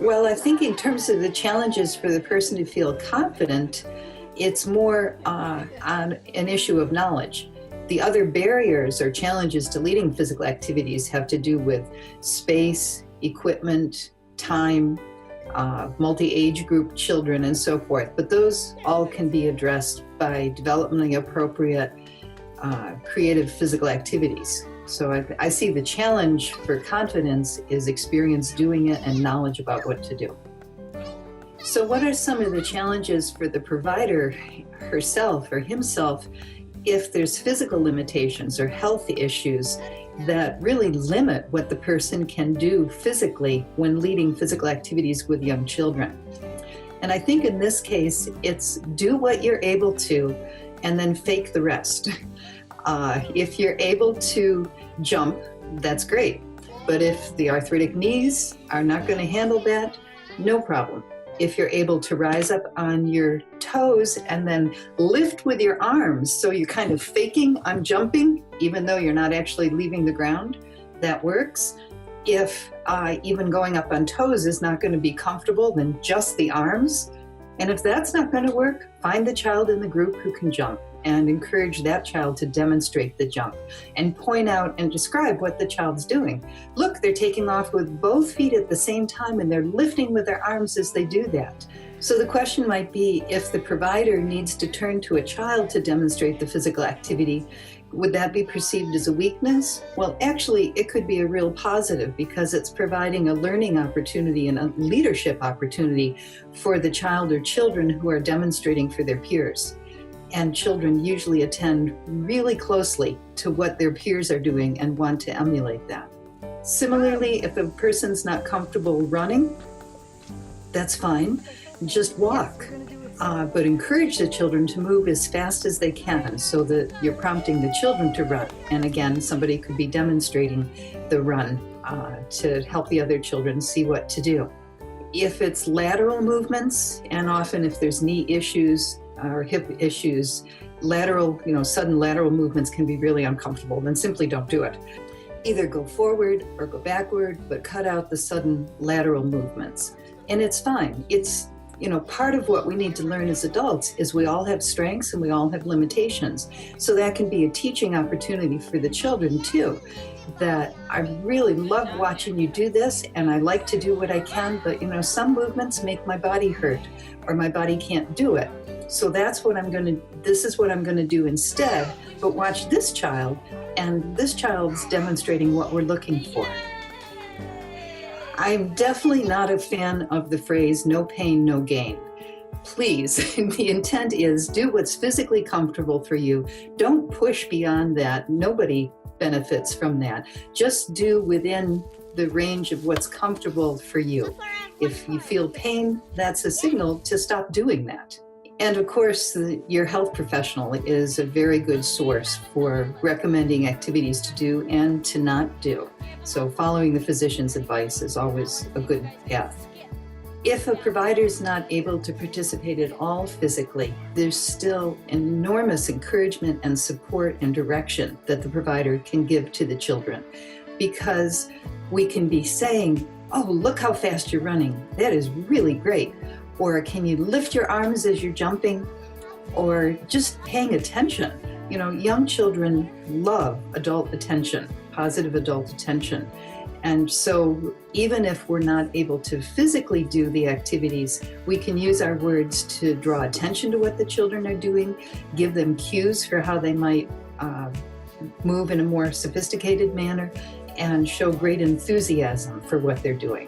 Well, I think in terms of the challenges for the person to feel confident, it's more on an issue of knowledge. The other barriers or challenges to leading physical activities have to do with space, equipment, time, multi-age group children, and so forth. But those all can be addressed by developing appropriate creative physical activities. So I see the challenge for confidence is experience doing it and knowledge about what to do. So what are some of the challenges for the provider herself or himself if there's physical limitations or health issues that really limit what the person can do physically when leading physical activities with young children? And I think in this case, it's do what you're able to and then fake the rest. If you're able to jump, that's great. But if the arthritic knees are not going to handle that, no problem. If you're able to rise up on your toes and then lift with your arms, so you're kind of faking I'm jumping, even though you're not actually leaving the ground, that works. If even going up on toes is not going to be comfortable, then just the arms. And if that's not going to work, find the child in the group who can jump and encourage that child to demonstrate the jump and point out and describe what the child's doing. Look, they're taking off with both feet at the same time and they're lifting with their arms as they do that. So the question might be, if the provider needs to turn to a child to demonstrate the physical activity, would that be perceived as a weakness? Well, actually, it could be a real positive because it's providing a learning opportunity and a leadership opportunity for the child or children who are demonstrating for their peers. And children usually attend really closely to what their peers are doing and want to emulate that. Similarly, if a person's not comfortable running, that's fine. Just walk. But encourage the children to move as fast as they can so that you're prompting the children to run. And again, somebody could be demonstrating the run to help the other children see what to do. If it's lateral movements, and often if there's knee issues or hip issues, sudden lateral movements can be really uncomfortable, then simply don't do it. Either go forward or go backward, but cut out the sudden lateral movements. And it's fine. It's part of what we need to learn as adults is we all have strengths and we all have limitations. So that can be a teaching opportunity for the children too, that I really love watching you do this and I like to do what I can, but some movements make my body hurt or my body can't do it. So this is what I'm going to do instead, but watch this child, and this child's demonstrating what we're looking for. I'm definitely not a fan of the phrase, no pain, no gain. Please, the intent is do what's physically comfortable for you. Don't push beyond that. Nobody benefits from that. Just do within the range of what's comfortable for you. If you feel pain, that's a signal to stop doing that. And of course, your health professional is a very good source for recommending activities to do and to not do. So following the physician's advice is always a good path. If a provider is not able to participate at all physically, there's still enormous encouragement and support and direction that the provider can give to the children, because we can be saying, oh, look how fast you're running. That is really great. Or can you lift your arms as you're jumping? Or just paying attention. Young children love adult attention, positive adult attention. And so even if we're not able to physically do the activities, we can use our words to draw attention to what the children are doing, give them cues for how they might move in a more sophisticated manner, and show great enthusiasm for what they're doing.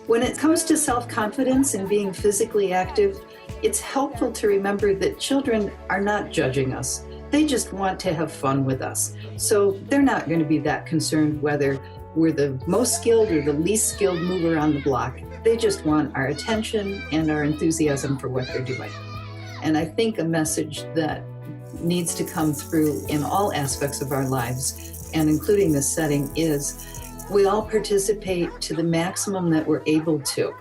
When it comes to self-confidence and being physically active, it's helpful to remember that children are not judging us. They just want to have fun with us. So they're not going to be that concerned whether we're the most skilled or the least skilled mover on the block. They just want our attention and our enthusiasm for what they're doing. And I think a message that needs to come through in all aspects of our lives, and including this setting, is we all participate to the maximum that we're able to,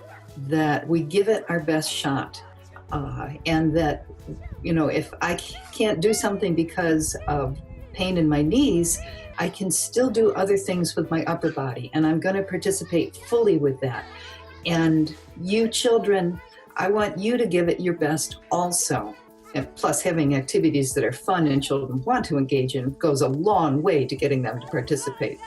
that we give it our best shot, and that, if I can't do something because of pain in my knees, I can still do other things with my upper body, and I'm going to participate fully with that. And you children, I want you to give it your best also. And plus, having activities that are fun and children want to engage in goes a long way to getting them to participate.